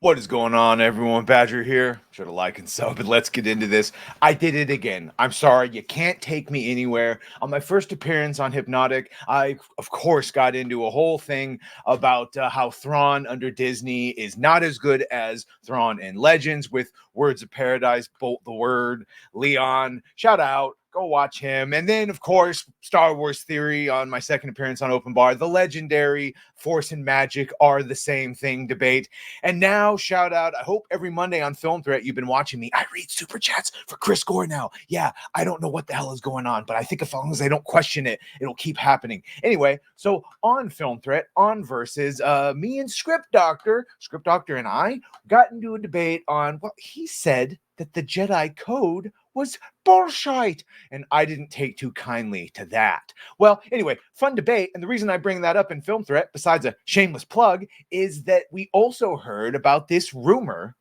What is going on, everyone? Badger here. Sure to like and sub, but let's get into this. I did it again. I'm sorry, you can't take me anywhere. On my first appearance on Hypnotic, I, of course, got into a whole thing about how Thrawn under Disney is not as good as Thrawn in Legends with Words of Paradise, Bolt the Word, Leon. Shout out. Go watch him. And then, of course, Star Wars Theory on my second appearance on Open Bar. The legendary Force and Magic are the same thing debate. And now, shout out, I hope every Monday on Film Threat you've been watching me. I read super chats for Chris Gore now. Yeah, I don't know what the hell is going on, but I think as long as I don't question it, it'll keep happening. Anyway, so on Film Threat, on Versus, me and Script Doctor and I got into a debate on, well, he said that the Jedi Code was bullshit, and I didn't take too kindly to that. Well, anyway, fun debate, and the reason I bring that up in Film Threat, besides a shameless plug, is that we also heard about this rumor,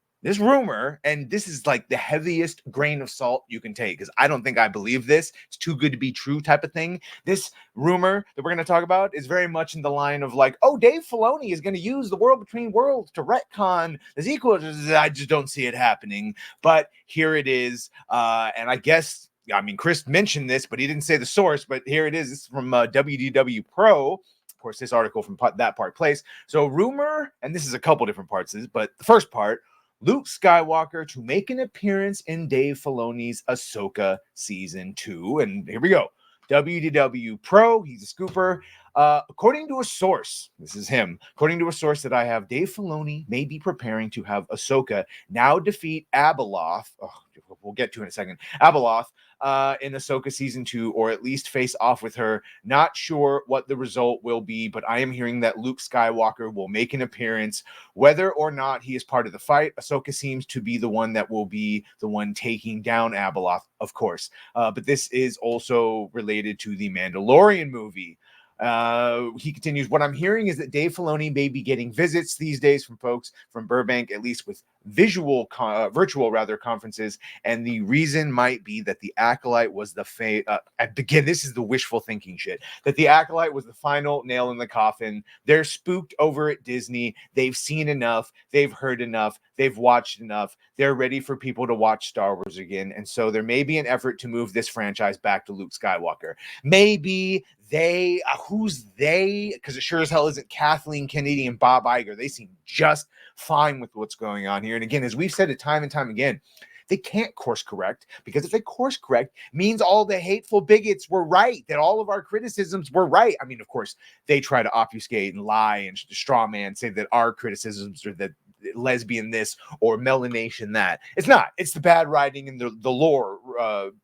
and this is like the heaviest grain of salt you can take, because I don't think I believe this. It's too good to be true type of thing. This rumor that we're going to talk about is very much in the line of like, oh, Dave Filoni is going to use the World Between Worlds to retcon the sequel. I just don't see it happening. But here it is. And I guess, I mean, Chris mentioned this, but he didn't say the source, but here it is. This is from WDW Pro. Of course, this article from That Part Place. So rumor, and this is a couple different parts, but the first part, Luke Skywalker to make an appearance in Dave Filoni's Ahsoka Season 2. And here we go. WDW Pro, he's a scooper. According to a source, this is him, according to a source that I have, Dave Filoni may be preparing to have Ahsoka now defeat Abeloth. Oh, we'll get to in a second. Abeloth in Ahsoka Season 2, or at least face off with her. Not sure what the result will be, but I am hearing that Luke Skywalker will make an appearance. Whether or not he is part of the fight, Ahsoka seems to be the one that will be the one taking down Abeloth, of course. But this is also related to the Mandalorian movie. He continues, what I'm hearing is that Dave Filoni may be getting visits these days from folks from Burbank, at least with virtual conferences, and the reason might be that the Acolyte was again, this is the wishful thinking shit, that the Acolyte was the final nail in the coffin. They're spooked over at Disney. They've seen enough, they've heard enough, they've watched enough. They're ready for people to watch Star Wars again, and so there may be an effort to move this franchise back to Luke Skywalker. Maybe they, who's they? Because it sure as hell isn't Kathleen Kennedy and Bob Iger. They seem just fine with what's going on here. And again, as we've said it time and time again, they can't course correct, because if they course correct, means all the hateful bigots were right, that all of our criticisms were right. I mean, of course, they try to obfuscate and lie and straw man, say that our criticisms are that lesbian this or melanation that. It's not. It's the bad writing and the lore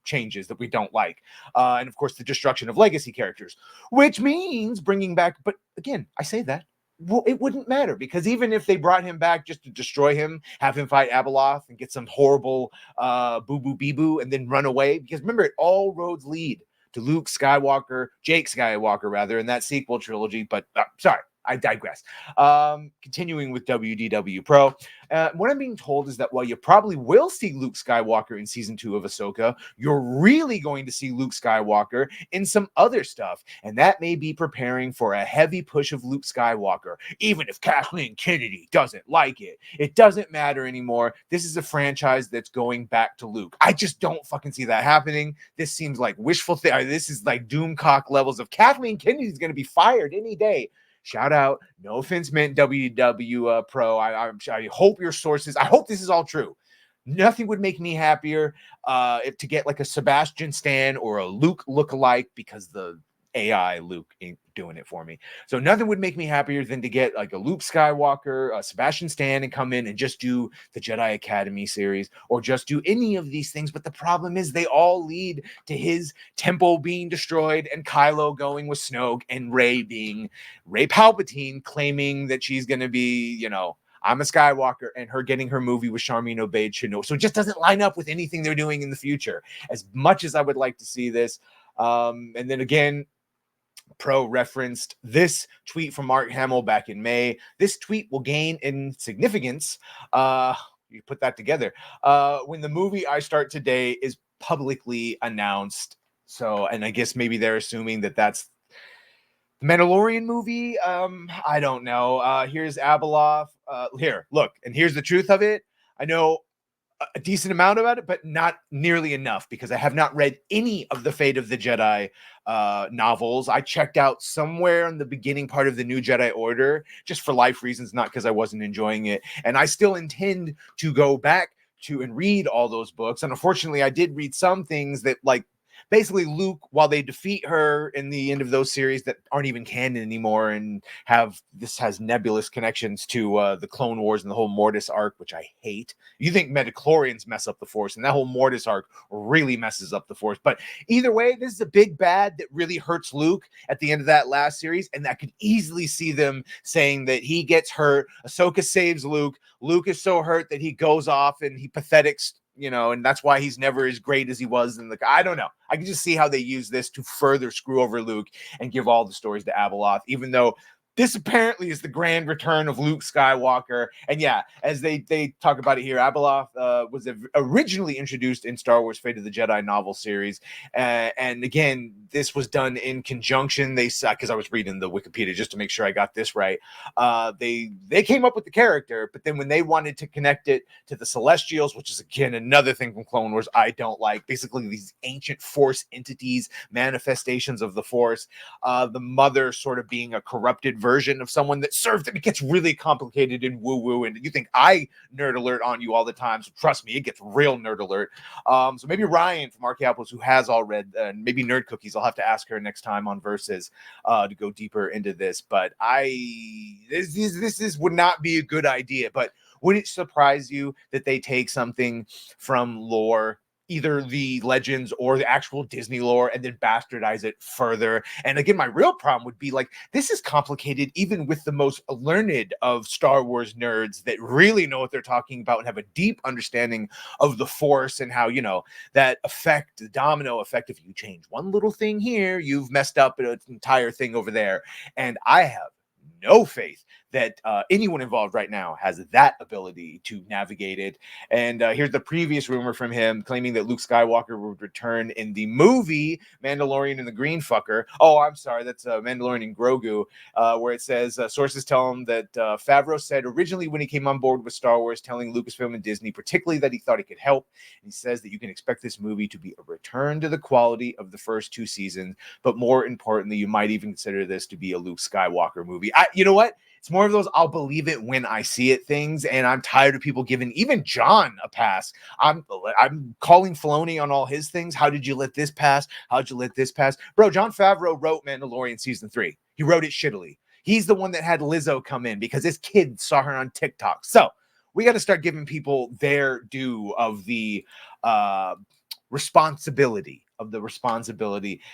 changes that we don't like. And of course, the destruction of legacy characters, which means bringing back, but again, I say that, well, it wouldn't matter, because even if they brought him back just to destroy him, have him fight Abeloth and get some horrible boo-boo-bee-boo and then run away, because remember, all roads lead to Luke Skywalker, Jake Skywalker, rather, in that sequel trilogy. But sorry, I digress. Continuing with WDW Pro, what I'm being told is that while you probably will see Luke Skywalker in Season 2 of Ahsoka, you're really going to see Luke Skywalker in some other stuff, and that may be preparing for a heavy push of Luke Skywalker. Even if Kathleen Kennedy doesn't like it, it doesn't matter anymore. This is a franchise that's going back to Luke. I just don't fucking see that happening. This seems like wishful thinking. This is like doomcock levels of Kathleen Kennedy's going to be fired any day. Shout out. No offense meant, WW Pro. I hope your sources, I hope this is all true. Nothing would make me happier if to get like a Sebastian Stan or a Luke lookalike, because the AI Luke ain't doing it for me. So nothing would make me happier than to get like a Luke Skywalker, a Sebastian Stan, and come in and just do the Jedi Academy series, or just do any of these things. But the problem is they all lead to his temple being destroyed and Kylo going with Snoke and Rey being Rey Palpatine, claiming that she's going to be, I'm a Skywalker, and her getting her movie with Charmin Obaid-Chinook. So it just doesn't line up with anything they're doing in the future, as much as I would like to see this. And then again, Pro referenced this tweet from Mark Hamill back in May. This tweet will gain in significance. You put that together. When the movie I Start Today is publicly announced. So, and I guess maybe they're assuming that that's Mandalorian movie, I don't know. Here's Abeloth. Here, look, and here's the truth of it. I know a decent amount about it, but not nearly enough because I have not read any of the Fate of the Jedi novels. I checked out somewhere in the beginning part of the New Jedi Order just for life reasons, not because I wasn't enjoying it. And I still intend to go back to and read all those books. And unfortunately, I did read some things that, like, basically Luke, while they defeat her in the end of those series that aren't even canon anymore and has nebulous connections to the Clone Wars and the whole Mortis arc, which I hate. You think Metachlorians mess up the Force, and that whole Mortis arc really messes up the Force. But either way, this is a big bad that really hurts Luke at the end of that last series, and I could easily see them saying that he gets hurt. Ahsoka saves Luke. Luke is so hurt that he goes off and he pathetics, and that's why he's never as great as he was in I don't know. I can just see how they use this to further screw over Luke and give all the stories to Abeloth, even though this apparently is the grand return of Luke Skywalker. And yeah, as they talk about it here, Abeloth was originally introduced in Star Wars Fate of the Jedi novel series. And again, this was done in conjunction. Because I was reading the Wikipedia just to make sure I got this right. They came up with the character, but then when they wanted to connect it to the Celestials, which is again another thing from Clone Wars I don't like, basically these ancient Force entities, manifestations of the Force, the mother sort of being a corrupted version of someone that served them. It gets really complicated and woo-woo, and you think I nerd alert on you all the time, so trust me, it gets real nerd alert. So maybe Ryan from Archaeopolis, who has all read, and maybe Nerd Cookies, I'll have to ask her next time on Versus to go deeper into this. But this would not be a good idea. But would it surprise you that they take something from lore, either the legends or the actual Disney lore, and then bastardize it further? And again, my real problem would be, like, this is complicated even with the most learned of Star Wars nerds that really know what they're talking about and have a deep understanding of the Force and how, that effect, the domino effect, if you change one little thing here, you've messed up an entire thing over there. And I have no faith that anyone involved right now has that ability to navigate it. And here's the previous rumor from him claiming that Luke Skywalker would return in the movie Mandalorian and the Green Fucker. Oh, I'm sorry, that's Mandalorian and Grogu, where it says sources tell him that Favreau said originally when he came on board with Star Wars, telling Lucasfilm and Disney particularly that he thought he could help. And he says that you can expect this movie to be a return to the quality of the first two seasons, but more importantly, you might even consider this to be a Luke Skywalker movie. You know what? It's more of those I'll believe it when I see it things, and I'm tired of people giving even John a pass. I'm calling Filoni on all his things. How did you let this pass? How'd you let this pass? Bro, Jon Favreau wrote Mandalorian season 3. He wrote it shittily. He's the one that had Lizzo come in because his kid saw her on TikTok. So we got to start giving people their due of the responsibility.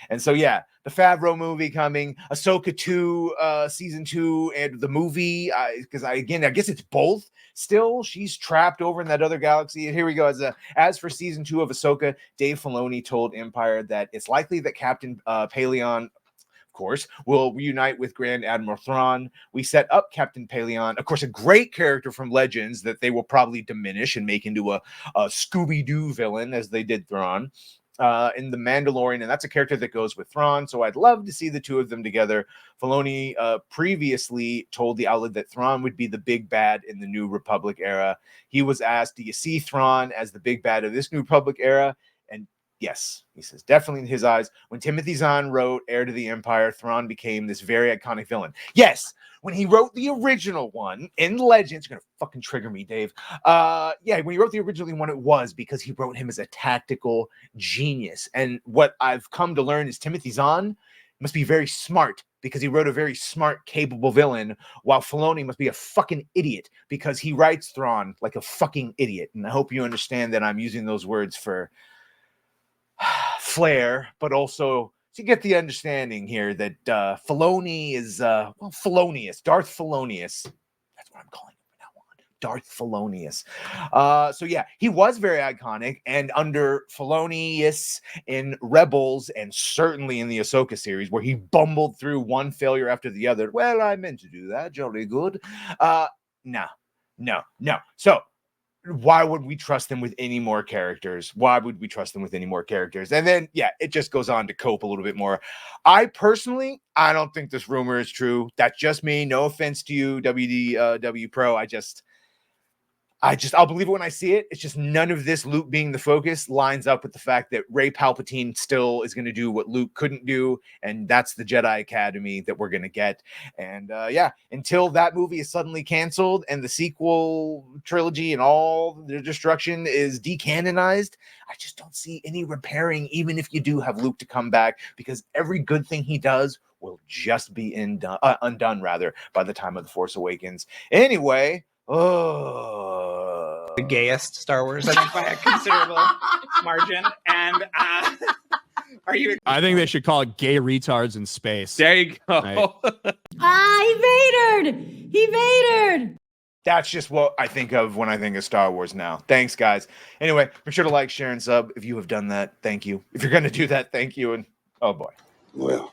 And so yeah, the Favreau movie coming, Ahsoka 2 season 2, and the movie, because I guess it's both. Still, she's trapped over in that other galaxy. And here we go. As for season 2 of Ahsoka, Dave Filoni told Empire that it's likely that Captain Paleon, of course, will reunite with Grand Admiral Thrawn. We set up Captain Paleon, of course, a great character from Legends that they will probably diminish and make into a Scooby-Doo villain, as they did Thrawn in The Mandalorian, and that's a character that goes with Thrawn, so I'd love to see the two of them together. Filoni previously told the outlet that Thrawn would be the big bad in the New Republic era. He was asked, do you see Thrawn as the big bad of this New Republic era? And yes, he says, definitely in his eyes. When Timothy Zahn wrote Heir to the Empire, Thrawn became this very iconic villain. Yes, when he wrote the original one in Legends, you're going to fucking trigger me, Dave. When he wrote the original one, it was because he wrote him as a tactical genius. And what I've come to learn is Timothy Zahn must be very smart because he wrote a very smart, capable villain, while Filoni must be a fucking idiot because he writes Thrawn like a fucking idiot. And I hope you understand that I'm using those words for flair, but also to get the understanding here that Filoni is, Felonious, Darth Felonious. That's what I'm calling him now on, Darth Felonious. So yeah, he was very iconic, and under Felonious in Rebels, and certainly in the Ahsoka series, where he bumbled through one failure after the other. Well, I meant to do that, jolly good. No. So why would we trust them with any more characters? Why would we trust them with any more characters? And then, yeah, it just goes on to cope a little bit more. I don't think this rumor is true. That's just me. No offense to you, WDW Pro. I'll believe it when I see it. It's just none of this Luke being the focus lines up with the fact that Rey Palpatine still is going to do what Luke couldn't do. And that's the Jedi Academy that we're going to get. And yeah, until that movie is suddenly canceled and the sequel trilogy and all their destruction is decanonized, I just don't see any repairing, even if you do have Luke to come back, because every good thing he does will just be undone rather by the time of The Force Awakens. Anyway, the gayest Star Wars, I think, by a considerable margin. And are you? I think they should call it "Gay Retards in Space." There you go. Right. He vatored. That's just what I think of when I think of Star Wars now. Thanks, guys. Anyway, make sure to like, share, and sub. If you have done that, thank you. If you're going to do that, thank you. And oh boy. Well,